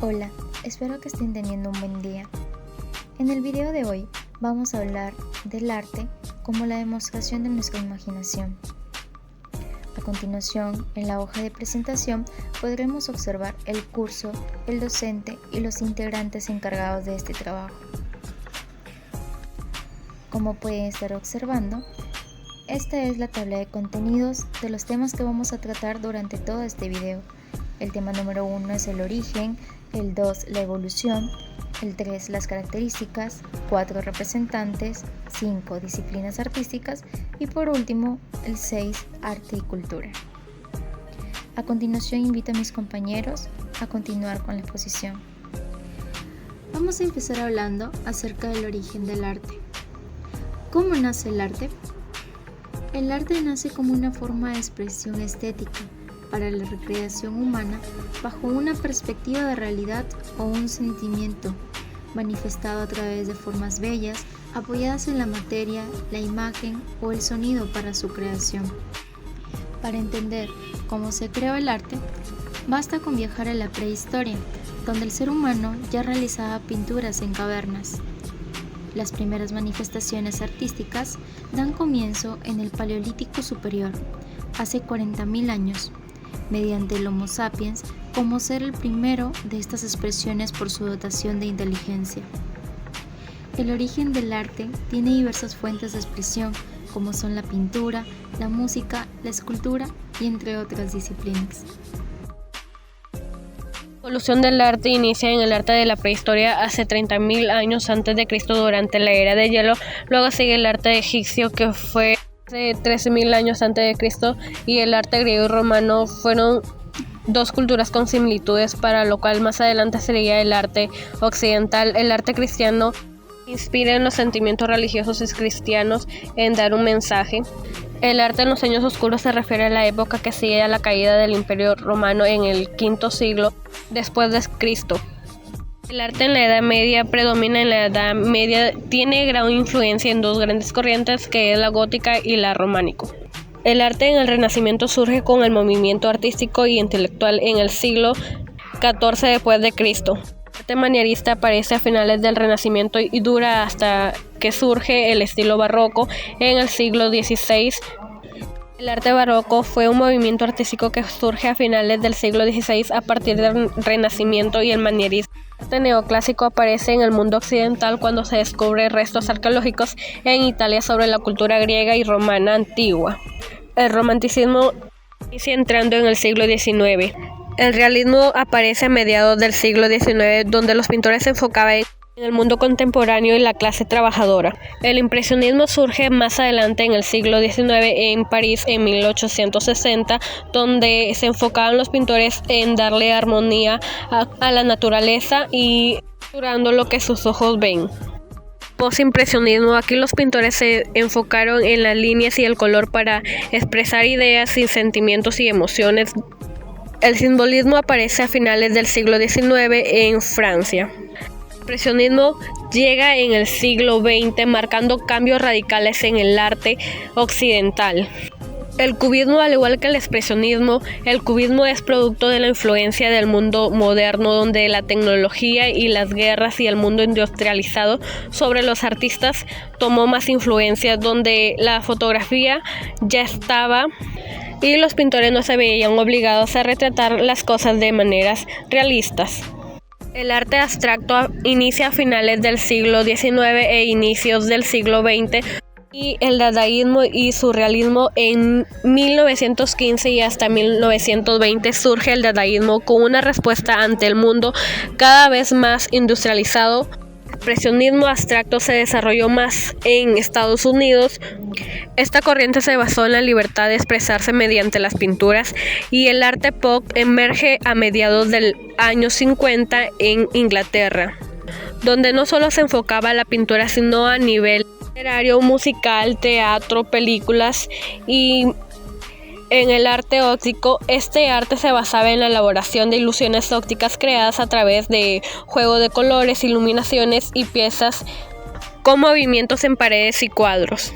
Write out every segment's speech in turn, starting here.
Hola, espero que estén teniendo un buen día. En el video de hoy vamos a hablar del arte como la demostración de nuestra imaginación. A continuación, en la hoja de presentación podremos observar el curso, el docente y los integrantes encargados de este trabajo. Como pueden estar observando, esta es la tabla de contenidos de los temas que vamos a tratar durante todo este video. El tema número 1 es el origen, el 2 la evolución, el 3 las características, 4 representantes, 5 disciplinas artísticas y por último el 6 arte y cultura. A continuación invito a mis compañeros a continuar con la exposición. Vamos a empezar hablando acerca del origen del arte. ¿Cómo nace el arte? El arte nace como una forma de expresión estética para la recreación humana bajo una perspectiva de realidad o un sentimiento, manifestado a través de formas bellas, apoyadas en la materia, la imagen o el sonido para su creación. Para entender cómo se creó el arte, basta con viajar a la prehistoria, donde el ser humano ya realizaba pinturas en cavernas. Las primeras manifestaciones artísticas dan comienzo en el Paleolítico Superior, hace 40.000 años, mediante el Homo sapiens como ser el primero de estas expresiones por su dotación de inteligencia. El origen del arte tiene diversas fuentes de expresión, como son la pintura, la música, la escultura y entre otras disciplinas. La evolución del arte inicia en el arte de la prehistoria hace 30.000 años antes de Cristo durante la era de hielo. Luego sigue el arte egipcio, que fue hace 13.000 años antes de Cristo, y el arte griego y romano fueron dos culturas con similitudes, para lo cual más adelante sería el arte occidental. El arte cristiano inspira en los sentimientos religiosos cristianos en dar un mensaje. El arte en los años oscuros se refiere a la época que sigue a la caída del Imperio Romano en el V siglo después de Cristo. El arte en la Edad Media predomina. En la Edad Media tiene gran influencia en dos grandes corrientes, que es la gótica y la románico. El arte en el Renacimiento surge con el movimiento artístico y intelectual en el siglo XIV después de Cristo. El arte manierista aparece a finales del Renacimiento y dura hasta que surge el estilo barroco en el siglo XVI. El arte barroco fue un movimiento artístico que surge a finales del siglo XVI a partir del Renacimiento y el manierismo. El arte neoclásico aparece en el mundo occidental cuando se descubren restos arqueológicos en Italia sobre la cultura griega y romana antigua. El romanticismo inicia entrando en el siglo XIX. El realismo aparece a mediados del siglo XIX, donde los pintores se enfocaban en el mundo contemporáneo y la clase trabajadora. El impresionismo surge más adelante en el siglo XIX en París en 1860, donde se enfocaban los pintores en darle armonía a la naturaleza y capturando lo que sus ojos ven. Postimpresionismo, aquí los pintores se enfocaron en las líneas y el color para expresar ideas y sentimientos y emociones. El simbolismo aparece a finales del siglo XIX en Francia. El impresionismo llega en el siglo XX, marcando cambios radicales en el arte occidental. El cubismo, al igual que el expresionismo, el cubismo es producto de la influencia del mundo moderno, donde la tecnología y las guerras y el mundo industrializado sobre los artistas tomó más influencia, donde la fotografía ya estaba y los pintores no se veían obligados a retratar las cosas de maneras realistas. El arte abstracto inicia a finales del siglo XIX e inicios del siglo XX, y el dadaísmo y surrealismo en 1915 y hasta 1920 surge el dadaísmo con una respuesta ante el mundo cada vez más industrializado. El expresionismo abstracto se desarrolló más en Estados Unidos. Esta corriente se basó en la libertad de expresarse mediante las pinturas, y el arte pop emerge a mediados del año 50 en Inglaterra, donde no solo se enfocaba a la pintura sino a nivel literario, musical, teatro, películas y en el arte óptico. Este arte se basaba en la elaboración de ilusiones ópticas creadas a través de juego de colores, iluminaciones y piezas con movimientos en paredes y cuadros.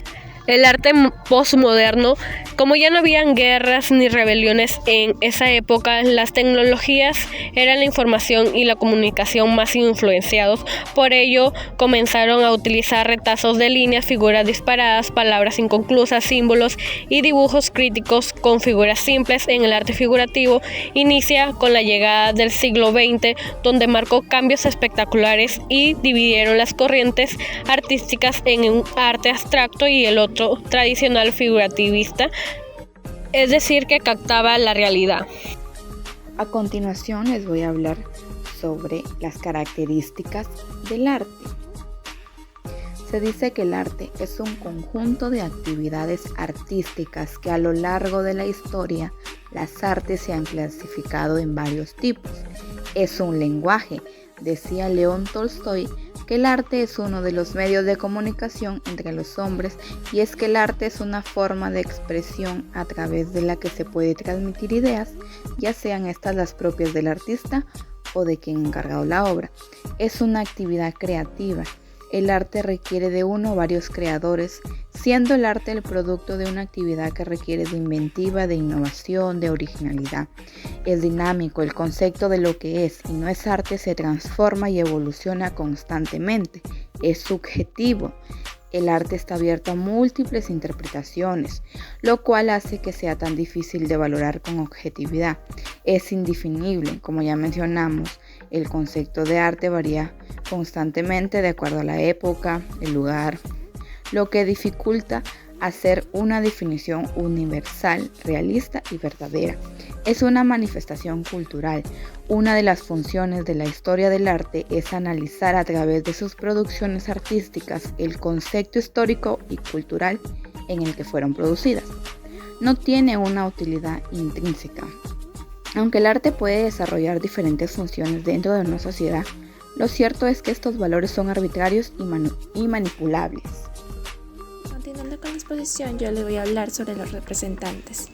El arte postmoderno, como ya no habían guerras ni rebeliones en esa época, las tecnologías eran la información y la comunicación más influenciados. Por ello, comenzaron a utilizar retazos de líneas, figuras disparadas, palabras inconclusas, símbolos y dibujos críticos con figuras simples. En el arte figurativo inicia con la llegada del siglo XX, donde marcó cambios espectaculares y dividieron las corrientes artísticas en un arte abstracto y el otro tradicional figurativista, es decir, que captaba la realidad. A continuación les voy a hablar sobre las características del arte. Se dice que el arte es un conjunto de actividades artísticas que a lo largo de la historia las artes se han clasificado en varios tipos. Es un lenguaje, decía León Tolstoy, que el arte es uno de los medios de comunicación entre los hombres, y es que el arte es una forma de expresión a través de la que se puede transmitir ideas, ya sean estas las propias del artista o de quien ha encargado la obra. Es una actividad creativa. El arte requiere de uno o varios creadores, siendo el arte el producto de una actividad que requiere de inventiva, de innovación, de originalidad. Es dinámico, el concepto de lo que es y no es arte se transforma y evoluciona constantemente. Es subjetivo. El arte está abierto a múltiples interpretaciones, lo cual hace que sea tan difícil de valorar con objetividad. Es indefinible, como ya mencionamos, el concepto de arte varía constantemente de acuerdo a la época, el lugar, lo que dificulta hacer una definición universal, realista y verdadera. Es una manifestación cultural. Una de las funciones de la historia del arte es analizar a través de sus producciones artísticas el concepto histórico y cultural en el que fueron producidas. No tiene una utilidad intrínseca. Aunque el arte puede desarrollar diferentes funciones dentro de una sociedad, lo cierto es que estos valores son arbitrarios y manipulables. Continuando con la exposición, yo les voy a hablar sobre los representantes.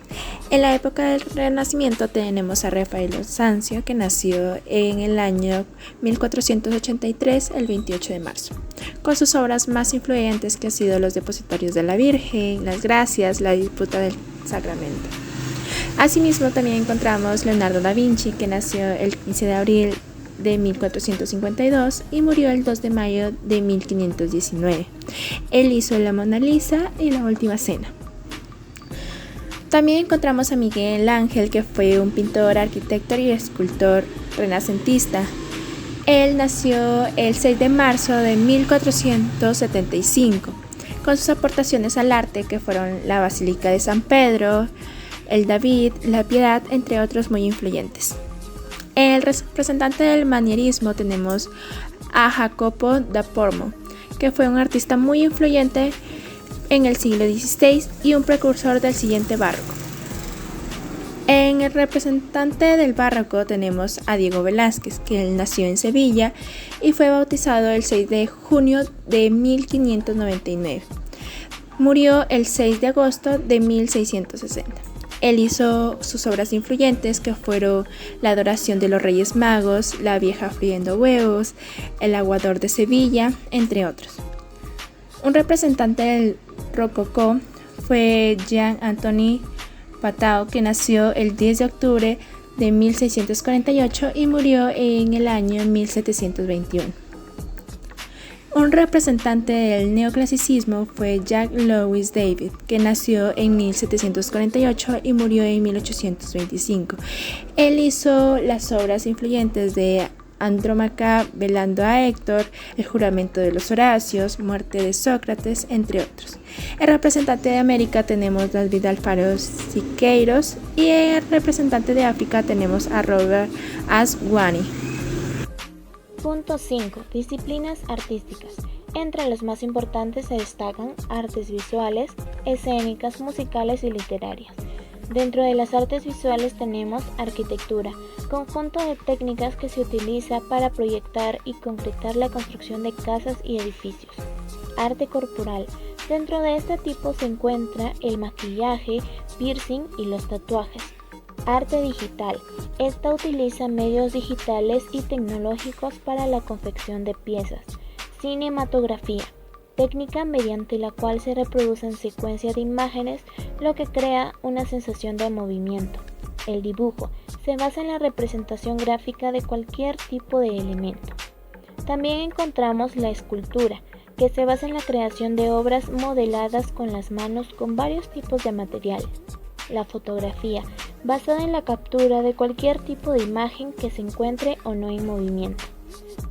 En la época del Renacimiento tenemos a Rafael Sanzio, que nació en el año 1483, el 28 de marzo, con sus obras más influyentes que han sido Los Depositarios de la Virgen, Las Gracias, La Disputa del Sacramento. Asimismo, también encontramos Leonardo da Vinci, que nació el 15 de abril de 1452 y murió el 2 de mayo de 1519. Él hizo la Mona Lisa y La Última Cena. También encontramos a Miguel Ángel, que fue un pintor, arquitecto y escultor renacentista. Él nació el 6 de marzo de 1475, con sus aportaciones al arte, que fueron la Basílica de San Pedro, el David, la Piedad, entre otros muy influyentes. El representante del manierismo tenemos a Jacopo da Pormo, que fue un artista muy influyente en el siglo XVI y un precursor del siguiente barroco. En el representante del barroco tenemos a Diego Velázquez, que él nació en Sevilla y fue bautizado el 6 de junio de 1599. Murió el 6 de agosto de 1660. Él hizo sus obras influyentes, que fueron La Adoración de los Reyes Magos, La Vieja friendo huevos, El Aguador de Sevilla, entre otros. Un representante del rococó fue Jean-Antoine Watteau, que nació el 10 de octubre de 1648 y murió en el año 1721. Un representante del neoclasicismo fue Jacques-Louis David, que nació en 1748 y murió en 1825. Él hizo las obras influyentes de Andrómaca, velando a Héctor, El juramento de los Horacios, Muerte de Sócrates, entre otros. El representante de América tenemos David Alfaro Siqueiros y el representante de África tenemos a Robert Aswani. Punto 5. Disciplinas artísticas. Entre los más importantes se destacan artes visuales, escénicas, musicales y literarias. Dentro de las artes visuales tenemos arquitectura, conjunto de técnicas que se utiliza para proyectar y concretar la construcción de casas y edificios. Arte corporal. Dentro de este tipo se encuentra el maquillaje, piercing y los tatuajes. Arte digital. Esta utiliza medios digitales y tecnológicos para la confección de piezas. Cinematografía. técnica mediante la cual se reproducen secuencias de imágenes, lo que crea una sensación de movimiento. El dibujo se basa en la representación gráfica de cualquier tipo de elemento. También encontramos la escultura, que se basa en la creación de obras modeladas con las manos con varios tipos de materiales. La fotografía, basada en la captura de cualquier tipo de imagen que se encuentre o no en movimiento.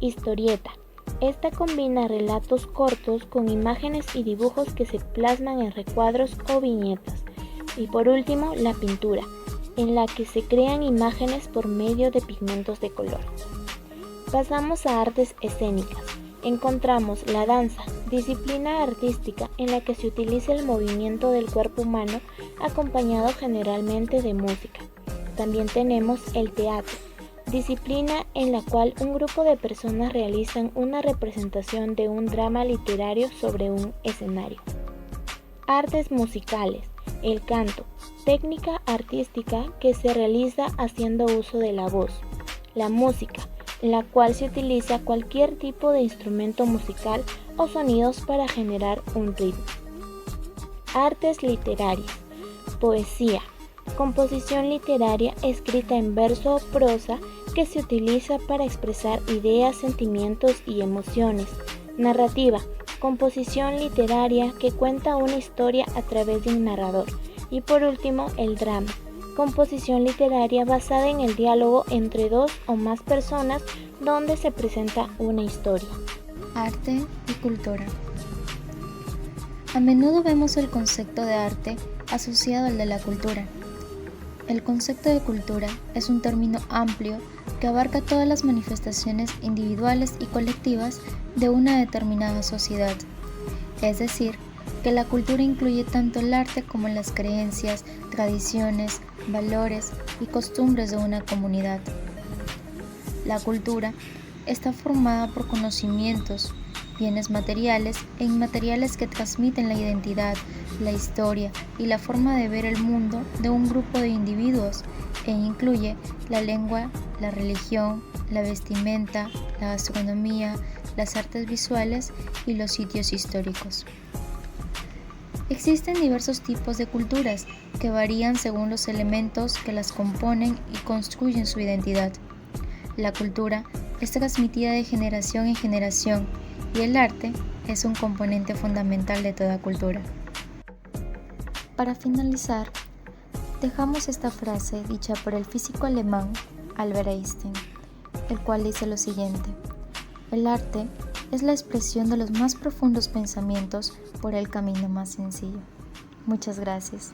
Historieta. Esta combina relatos cortos con imágenes y dibujos que se plasman en recuadros o viñetas. Y por último, la pintura, en la que se crean imágenes por medio de pigmentos de color. Pasamos a artes escénicas. Encontramos la danza, disciplina artística en la que se utiliza el movimiento del cuerpo humano acompañado generalmente de música. También tenemos el teatro, disciplina en la cual un grupo de personas realizan una representación de un drama literario sobre un escenario. Artes musicales, el canto, técnica artística que se realiza haciendo uso de la voz. La música, en la cual se utiliza cualquier tipo de instrumento musical o sonidos para generar un ritmo. Artes literarias, poesía, composición literaria escrita en verso o prosa que se utiliza para expresar ideas, sentimientos y emociones. Narrativa, composición literaria que cuenta una historia a través de un narrador. Y por último, el drama, composición literaria basada en el diálogo entre dos o más personas donde se presenta una historia. Arte y cultura. A menudo vemos el concepto de arte asociado al de la cultura. El concepto de cultura es un término amplio que abarca todas las manifestaciones individuales y colectivas de una determinada sociedad. Es decir, que la cultura incluye tanto el arte como las creencias, tradiciones, valores y costumbres de una comunidad. La cultura está formada por conocimientos, bienes materiales e inmateriales que transmiten la identidad, la historia y la forma de ver el mundo de un grupo de individuos e incluye la lengua, la religión, la vestimenta, la gastronomía, las artes visuales y los sitios históricos. Existen diversos tipos de culturas que varían según los elementos que las componen y construyen su identidad. La cultura es transmitida de generación en generación y el arte es un componente fundamental de toda cultura. Para finalizar, dejamos esta frase dicha por el físico alemán Albert Einstein, el cual dice lo siguiente: el arte es la expresión de los más profundos pensamientos por el camino más sencillo. Muchas gracias.